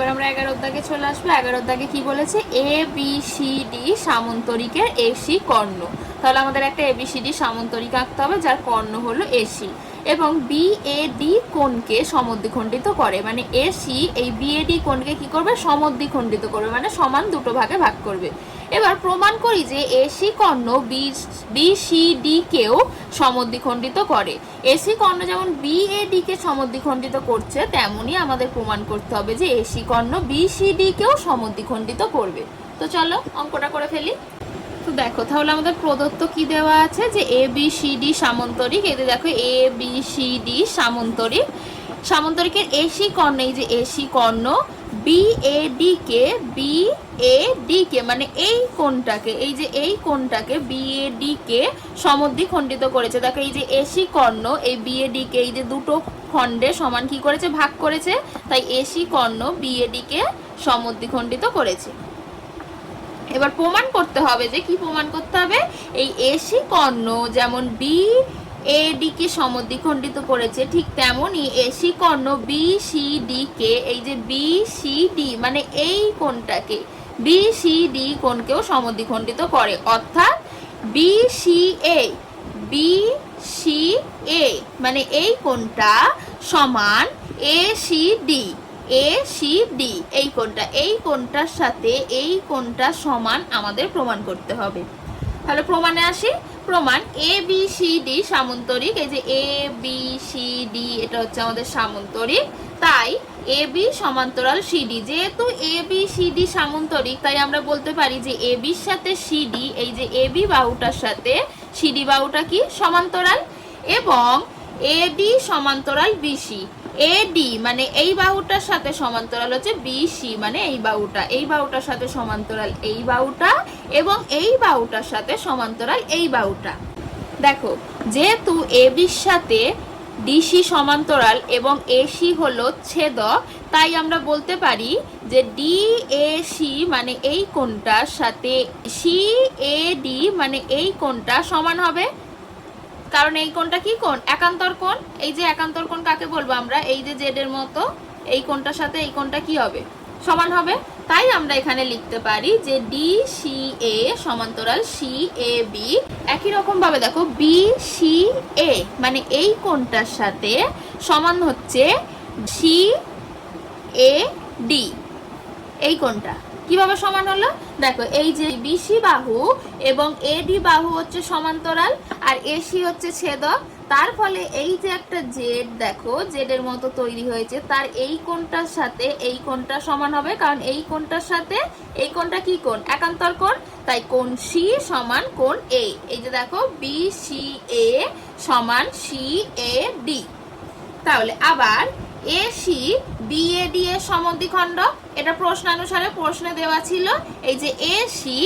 এবার আমরা 11 দাগে চলে আসবো। 11 দাগে কি বলেছে, এ বি সি ডি সামন্তরিকের এসি কর্ণ। তাহলে আমাদের একটা এবিসিডি সামন্তরিক আঁকতে হবে যার কর্ণ হলো এসি এবং বিএডি কোণকে সমদ্বিখণ্ডিত করে। মানে এসি এই বিএডি কোণকে কি করবে, সমদ্বিখণ্ডিত করবে, মানে সমান দুটো ভাগে ভাগ করবে। এবার প্রমাণ করি যে এসি কর্ণ বিসিডি কেও সমদ্বিখণ্ডিত করে। এসি কর্ণ যেমন বিএডি কে সমদ্বিখণ্ডিত করছে, তেমনি আমাদের প্রমাণ করতে হবে যে এসি কর্ণ বিসিডি কেও সমদ্বিখণ্ডিত করবে। তো চলো অঙ্কটা করে ফেলি। তো দেখো তাহলে আমাদের প্রদত্ত কি দেওয়া আছে, যে এ বি সি ডি সামন্তরিক। এই যে দেখো এ বি সি ডি সামন্তরিক, সামন্তরিকের এসি কর্ণ, এই যে এসি কর্ণ বিএডি কে মানে এই কোণটাকে, এই যে এই কোণটাকে বিএডি কে সমদ্বিখণ্ডিত করেছে। দেখো এই যে এসি কর্ণ এই বিএডি কে এই যে দুটো খণ্ডে সমান কি করেছে, ভাগ করেছে, তাই এসি কর্ণ বিএডি কে সমদ্বিখণ্ডিত করেছে। এবার প্রমাণ করতে হবে, যে কি প্রমাণ করতে হবে, এই এসি কর্ণ যেমন বি এডি কে সমদ্বিখণ্ডিত করেছে, ঠিক তেমনি এসি কর্ণ বিসিডি কে, এই যে বিসিডি মানে এই কোণটাকে, বিসিডি কোণকেও সমদ্বিখণ্ডিত করে। অর্থাৎ বিসিএ মানে এই কোণটা সমান এসিডি, এসিডি এই কোণটার সাথে এই কোণটা সমান আমাদের প্রমাণ করতে হবে। তাহলে প্রমাণে আসি। প্রমাণ, এ বি সি ডি সামন্তরিক, এই যে এ বি সি ডি এটা হচ্ছে আমাদের সামন্তরিক, তাই এ বি সমান্তরাল সিডি। যেহেতু এ বি সি ডি সামন্তরিক, তাই আমরা বলতে পারি যে এ বির সাথে সিডি, এই যে এ বি বাহুটার সাথে সিডি বাহুটা কি সমান্তরাল, এবং এডি সমান্তরাল বিসি। এডি মানে এই বাহুটার সাথে সমান্তরাল হচ্ছে বিসি, মানে এই বাহুটার সাথে সমান্তরাল এই বাহুটা, এবং এই বাহুটার সাথে সমান্তরাল এই বাহুটা। দেখো যেহেতু এবির সাথে ডিসি সমান্তরাল এবং এসি হলো ছেদক, তাই আমরা বলতে পারি যে ডিএসি মানে এই কোণটার সাথে সিএডি মানে এই কোণটা সমান হবে। কারণ এই কোণটা কি কোণ, একান্তর কোণ। এই যে একান্তর কোণ কাকে বলবো আমরা, এই যে জেড এর মতো এই কোণটার সাথে এই কোণটা কি হবে, সমান হবে। তাই আমরা এখানে লিখতে পারি যে ডিসিএ সমান্তরাল সিএবি। একই রকম ভাবে দেখো বিসিএ মানে এই কোণটার সাথে সমান হচ্ছে সিএডি, এই কোণটা কিভাবে সমান হলো, দেখো এই যে বিসি বাহু এবং এডি বাহু হচ্ছে সমান্তরাল আর এসি হচ্ছে ছেদক, তার ফলে এই যে একটা জেড, দেখো জেড এর মতো তৈরি হয়েছে, তার এই কোণটার সাথে এই কোণটা সমান হবে, কারণ এই কোণটার সাথে এই কোণটা কি কোণ, একান্তর কোণ, তাই কোণ সি সমান কোণ এ। এই যে দেখো বিসিএ সমান সিএডি। তাহলে আবার এসি বিএডি এর সমদ্বিখণ্ডক, এটা প্রশ্নানুসারে প্রশ্নে দেওয়া ছিল। এই যে এসি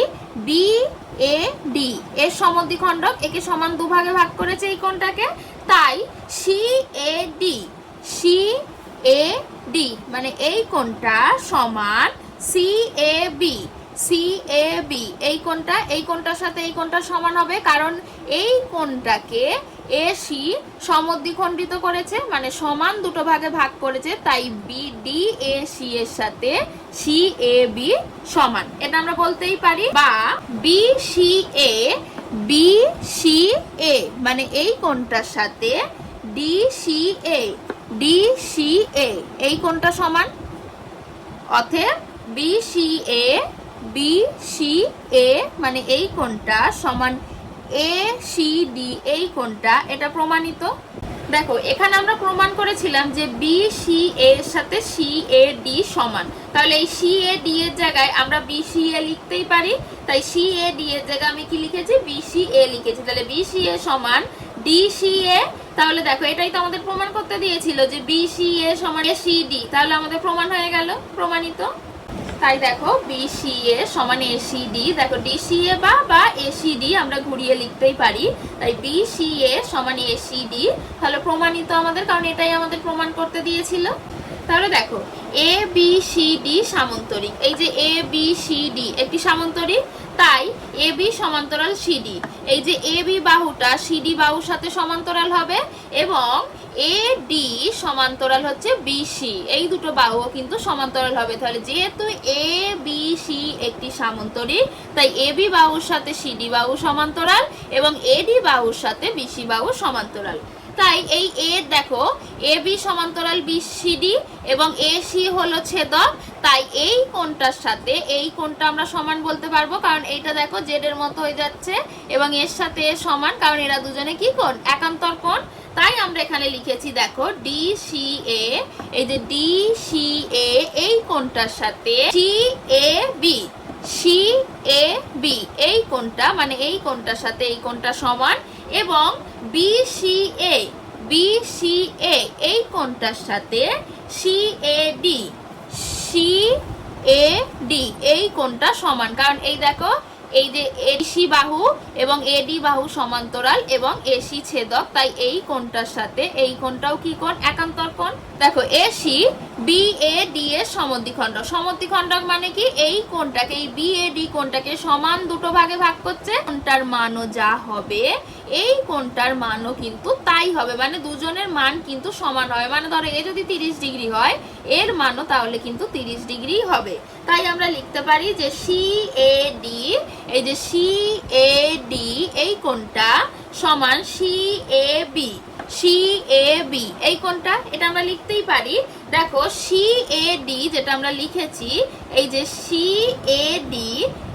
বিএডি এর সমদ্বিখণ্ডক, একে সমান দুভাগে ভাগ করেছে এই কোণটাকে, তাই সিএডি মানে এই কোণটা সমান সিএবি, সিএবি এই কোণটার সাথে এই কোণটা সমান হবে, কারণ এই কোণটাকে এসি সমদ্বিখণ্ডিত করেছে, মানে সমান দুটো ভাগে ভাগ করেছে, তাই বিডিএসি এর সাথে সিএবি সমান। এটা আমরা বলতেই পারি। বা বিসিএ মানে এই কোণটার সাথে ডিসিএ এই কোণটা সমান। অতএব বিসিএ মানে এই কোণটা সমান এসিডি এই কোণটা, এটা প্রমাণিত। দেখো এখানে আমরা প্রমাণ করেছিলাম যে বিসি এর সাথে সিএডি সমান, তাহলে এই সিএডি এর জায়গায় আমরা বিসিএ লিখতেই পারি, তাই সিএডি এর জায়গায় আমি কি লিখেছি, বিসিএ লিখেছি। তাহলে বিসিএ সমান ডিসিএ, তাহলে দেখো এটাই তো আমাদের প্রমাণ করতে দিয়েছিল যে বিসিএ সমান এসিডি, তাহলে আমাদের প্রমাণ হয়ে গেল, প্রমাণিত। তাই দেখো বিসিএ সমান এসিডি, দেখো ডিসিএ বা এসিডি আমরা ঘুরিয়ে লিখতেই পারি, তাই বিসিএ সমান এসিডি, তাহলে প্রমাণিত আমাদের, কারণ এটাই আমাদের প্রমাণ করতে দিয়েছিল। তাহলে দেখো এ বি সি ডি সামান্তরিক, এই যে এ বি সি ডি একটি সামান্তরিক, তাই এ বি সমান্তরাল সিডি, এই যে এ বি বাহুটা সিডি বাহুর সাথে সমান্তরাল হবে, এবং এ ডি সমান্তরাল হচ্ছে বিসি, এই দুটো বাহু কিন্তু সমান্তরাল হবে। তাহলে যেহেতু এ বি সি একটি সামান্তরিক, তাই এ বি বাহুর সাথে সিডি বাহু সমান্তরাল এবং এডি বাহুর সাথে বিসি বাহু সমান্তরাল। তাই এই এ দেখো এ বি সমান্তরাল বিসিডি এবং এ সি হলো ছেদক, তাই এই কোণটার সাথে এই কোণটা আমরা সমান বলতে পারবো, কারণ এইটা দেখো জেড এর মতো হয়ে যাচ্ছে এবং এর সাথে এ সমান, কারণ এরা দুজনে কি কোণ, একান্তর কোণ। তাই আমরা এখানে লিখেছি দেখো ডি সি এ, এই যে ডি সি এ এই কোণটার সাথে C A B, C A B এই কোণটা মানে এই কোণটার সাথে এই কোণটা সমান, এবং B C A, B C A এই কোণটার সাথে C A D, C A D এই কোণটা সমান। কারণ এই দেখো এই যে এসি বাহু এবং এডি বাহু সমান্তরাল এবং এসি ছেদক, তাই এই কোণটার সাথে এই কোণটাও কি কোণ, একান্তর কোণ। দেখো এসি বি এ ডি এর সমদ্বিখণ্ডক, সমদ্বিখণ্ডক মানে কি, এই কোণটাকে এই বি এ ডি কোণটাকে সমান দুটো ভাগে ভাগ করছে, কোণটার মানও যা হবে এই কোণটার মানও কিন্তু তাই হবে, মানে দুজনের মান কিন্তু সমান হবে। মানে ধরো এ যদি 30 ডিগ্রি হয় এর মানও তাহলে কিন্তু 30 ডিগ্রি হবে। তাই আমরা লিখতে পারি যে সি এ ডি, এই যে সি এ ডি এই কোণটা সমান C A B, C A B এই কোণটা, এটা আমরা লিখতেই পারি। দেখো সি এ ডি যেটা আমরা লিখেছি, এই যে সি এ ডি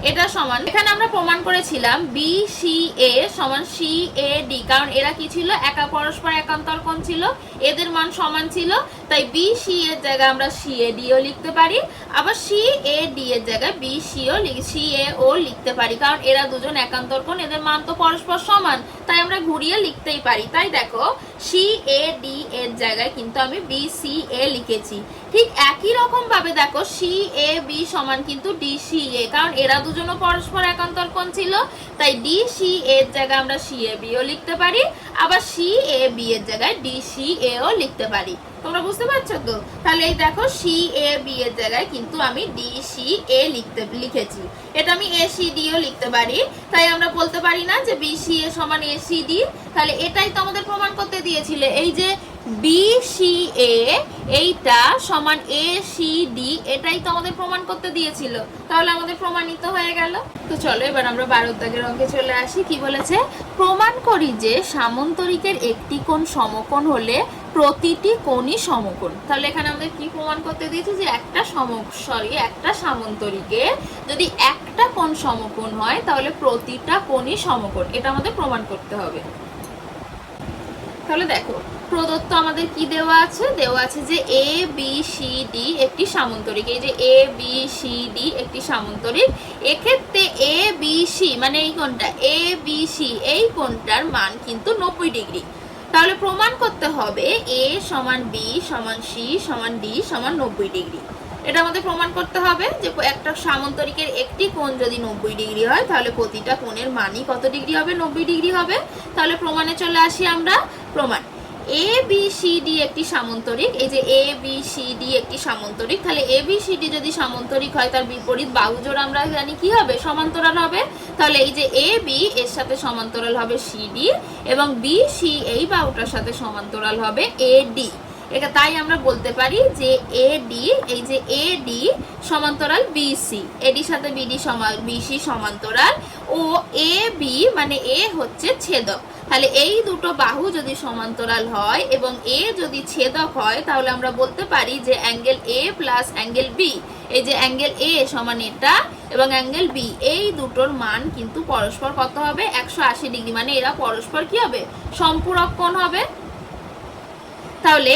এটা সমান, এখানে আমরা প্রমাণ করেছিলাম বি সি এ সমান সি এ ডি, কারণ এরা কি ছিল, একা পরস্পর একান্তর কোণ ছিল, এদের মান সমান ছিল, তাই বি সি এর জায়গায় আমরা সি এ ডি ও লিখতে পারি, আবার সি এ ডি এর জায়গায় বি সি এ ও লিখতে পারি, কারণ এরা দুজন একান্তর কোণ, এদের মান তো পরস্পর সমান, তাই আমরা ঘুরিয়ে লিখতেই পারি। তাই দেখো সি এ ডি এর জায়গায় কিন্তু আমি বি সি এ লিখেছি। ঠিক একই রকম ভাবে দেখো সি এ বি সমান কিন্তু ডি সি এ, কারণ এরা দুজনও পরস্পর একান্তর কোণ ছিল, তাই ডি সি এর জায়গায় আমরা সি এ বি ও লিখতে পারি, আবার সি এ বি এর জায়গায় ডি সি এ ও লিখতে পারি। তোমরা বুঝতে পারছো তো? তাহলে এই দেখো সি এ বি এর জায়গায় কিন্তু আমি ডি সি এ লিখেছি, এটা আমি এ সি ডি ও লিখতে পারি। তাই আমরা বলতে পারি না যে বি সি এ সমান এ সি ডি, তাহলে এটাই তো আমাদের প্রমাণ করতে দিয়েছিল, এই যে বি সি এ এইটা সমান এ সি ডি, এটাই তো আমাদের প্রমাণ করতে দিয়েছিল, তাহলে আমাদের প্রমাণিত হয়ে গেল। তো চলো এবার আমরা 12 দাগের অঙ্কে চলে আসি। কি বলেছে, প্রমাণ করি যে সামান্তরিকের একটি কোণ সমকোণ হলে প্রতিটি কোণই সমকোণ। তাহলে এখানে আমাদের কি প্রমাণ করতে দিয়েছে, যে একটা সামান্তরিকে যদি একটা কোণ সমকোণ হয় তাহলে প্রতিটা কোণই সমকোণ, এটা আমাদের প্রমাণ করতে হবে। তাহলে দেখো প্রদত্ত আমাদের কি দেওয়া আছে, দেওয়া আছে যে এ বি সি ডি একটি সামান্তরিক, এই যে এ বি সি ডি একটি সামান্তরিক, এক্ষেত্রে এ বি সি মানে এই কোণটা এ বি সি এই কোণটার মান কিন্তু 90 ডিগ্রি। তাহলে প্রমাণ করতে হবে এ সমান বি সমান সি সমান ডি সমান 90 ডিগ্রি, এটা আমাদের প্রমাণ করতে হবে যে একটা সামান্তরিকের একটি কোণ যদি 90 ডিগ্রি হয় তাহলে প্রতিটা কোণের মানই কত ডিগ্রি হবে, 90 ডিগ্রি হবে। তাহলে প্রমাণে চলে আসি আমরা। প্রমাণ এ বি সি ডি একটি সামান্তরিক, এই যে এ বি সি ডি একটি সামান্তরিক, তাহলে এ বি সি ডি যদি সামান্তরিক হয় তার বিপরীত বাহুজোড় আমরা জানি কি হবে, সমান্তরাল হবে। তাহলে এই যে এ বি এর সাথে সমান্তরাল হবে সি ডি এবং বি সি এই বাহুটার সাথে সমান্তরাল হবে এ ডি। এটা তাই আমরা বলতে পারি যে এ ডি, এই যে এ ডি সমান্তরাল বিসি, এডির সাথে বিডি বিসি সমান্তরাল, ও এ বি মানে এ হচ্ছে ছেদক। তাহলে এই দুটো বাহু যদি সমান্তরাল হয় এবং এ যদি ছেদক হয় তাহলে আমরা বলতে পারি যে angle A plus angle B, এই যে অ্যাঙ্গেল এ সমান এটা এবং অ্যাঙ্গেল বি এই দুটোর মান কিন্তু পরস্পর কত হবে, 180 ডিগ্রি, মানে এরা পরস্পর কি হবে, সম্পূরক কোণ হবে। তাহলে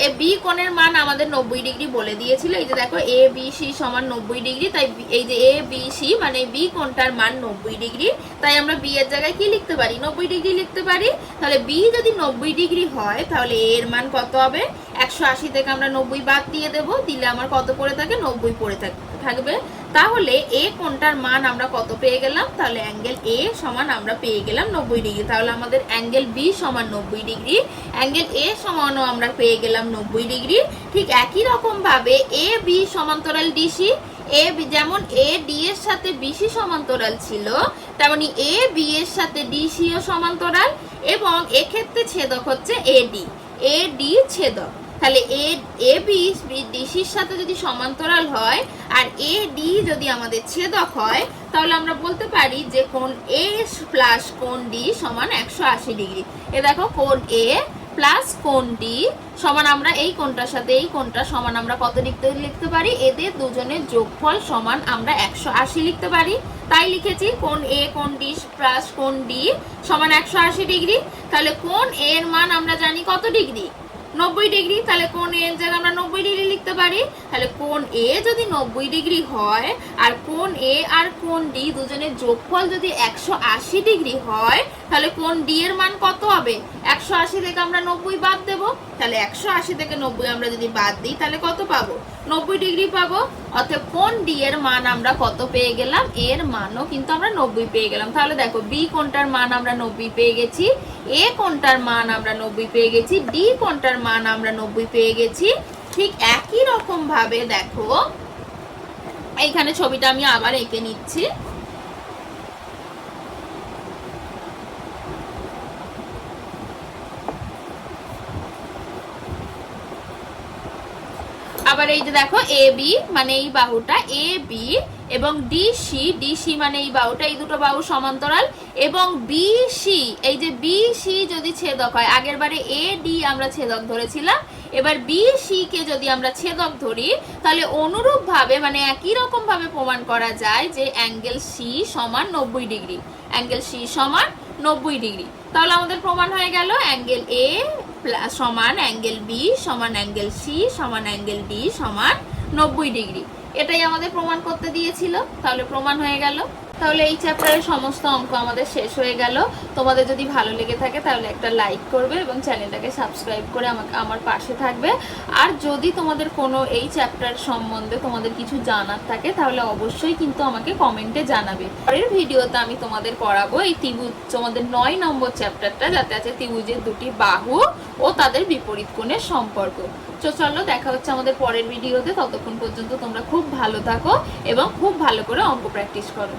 এ বি কোণের মান আমাদের 90 ডিগ্রি বলে দিয়েছিল, এই যে দেখো এ বি সি সমান 90 ডিগ্রি, তাই এই যে এ বি সি মানে বি কোণটার মান 90 ডিগ্রি, তাই আমরা বি এর জায়গায় কি লিখতে পারি, 90 ডিগ্রি লিখতে পারি। তাহলে বি যদি 90 ডিগ্রি হয় তাহলে এ এর মান কত হবে, 180 থেকে আমরা 90 বাদ দিয়ে দেব, দিলে আমার কত পড়ে থাকে, 90 পড়ে থাকবে। তাহলে এ কোণটার মান আমরা কত পেয়ে গেলাম, তাহলে অ্যাঙ্গেল এ সমান আমরা পেয়ে গেলাম 90 ডিগ্রি। তাহলে আমাদের অ্যাঙ্গেল বি সমান 90 ডিগ্রি, অ্যাঙ্গেল এ সমানও আমরা পেয়ে গেলাম 90 ডিগ্রি। ঠিক একই রকম ভাবে এ বি সমান্তরাল ডিসি, এ যেমন এ ডি এর সাথে বিসি সমান্তরাল ছিল তেমনি এ বি এর সাথে ডিসি ও সমান্তরাল, এবং এক্ষেত্রে ছেদক হচ্ছে এডি, এ ডি ছেদক। তাহলে এ বি ডিসির সাথে যদি সমান্তরাল হয় আর এ ডি যদি আমাদের ছেদক হয়, তাহলে আমরা বলতে পারি যে কোণ এ প্লাস কোণ ডি সমান 180 ডিগ্রি। এ দেখো কোণ এ প্লাস কোণ ডি সমান, আমরা এই কোণটার সাথে এই কোণটা সমান আমরা কত লিখতে পারি, এদের দুজনের যোগফল সমান আমরা 180 লিখতে পারি। তাই লিখেছি কোণ এ কোণ ডি প্লাস কোণ ডি সমান 180 ডিগ্রি। তাহলে কোণ এর মান আমরা জানি কত ডিগ্রি, 90 ডিগ্রি। তাহলে কোণ এ এর জায়গায় আমরা 90 ডিগ্রি লিখতে পারি। তাহলে কোণ এ যদি 90 ডিগ্রি হয় আর কোণ এ আর কোণ ডি দুজনের যোগফল যদি 180 ডিগ্রি হয়, তাহলে কোণ ডি এর মান কত হবে, 180 থেকে আমরা 90 বাদ দেব। তাহলে 180 থেকে 90 আমরা যদি বাদ দিই তাহলে কত পাবো, 90 ডিগ্রি পাবো। অর্থাৎ কোণ ডি এর মান আমরা কত পেয়ে গেলাম, এর মানও কিন্তু আমরা 90 পেয়ে গেলাম। তাহলে দেখো বি কোণটার মান আমরা 90 পেয়ে গেছি, এ কোণটার মান আমরা 90 পেয়ে গেছি, ডি কোণটার মান আমরা 90 পেয়ে গেছি। ঠিক একই রকম ভাবে দেখো এইখানে ছবিটা আমি আবার এঁকে নিচ্ছি। আবার এই যে দেখো এ বি মানে এই বাহুটা এ বি এবং ডিসি মানে এই বাহুটা, এই দুটো বাহু সমান্তরাল, এবং বিসি এই যে বিসি যদি ছেদক হয়, আগের বারে এ ডি আমরা ছেদক ধরেছিলাম, এবার বিসি কে যদি আমরা ছেদক ধরি তাহলে অনুরূপ ভাবে মানে একই রকম ভাবে প্রমাণ করা যায় যে অ্যাঙ্গেল সি সমান 90 ডিগ্রি, অ্যাঙ্গেল সি সমান 90 ডিগ্রি। তাহলে আমাদের প্রমাণ হয়ে গেল অ্যাঙ্গেল এ সমান অ্যাঙ্গেল বি সমান অ্যাঙ্গেল সি সমান অ্যাঙ্গেল ডি সমান 90 ডিগ্রি। এটাই আমাদের প্রমাণ করতে দিয়েছিল, তাহলে প্রমাণ হয়ে গেল। তাহলে এই চ্যাপ্টারের সমস্ত অঙ্ক আমাদের শেষ হয়ে গেল। তোমাদের যদি ভালো লেগে থাকে তাহলে একটা লাইক করবে এবং চ্যানেলটাকে সাবস্ক্রাইব করে আমার পাশে থাকবে। আর যদি তোমাদের কোনো এই চ্যাপ্টার সম্বন্ধে তোমাদের কিছু জানার থাকে তাহলে অবশ্যই কিন্তু আমাকে কমেন্টে জানাবে। পরের ভিডিওতে আমি তোমাদের পড়াবো এই ত্রিভুজ, তোমাদের 9 নম্বর চ্যাপ্টারটা, যাতে আছে ত্রিভুজের দুটি বাহু ও তাদের বিপরীত কোণের সম্পর্ক। তো চলো দেখা হচ্ছে আমাদের পরের ভিডিওতে। ততক্ষণ পর্যন্ত তোমরা খুব ভালো থাকো এবং খুব ভালো করে অঙ্ক প্র্যাকটিস করো।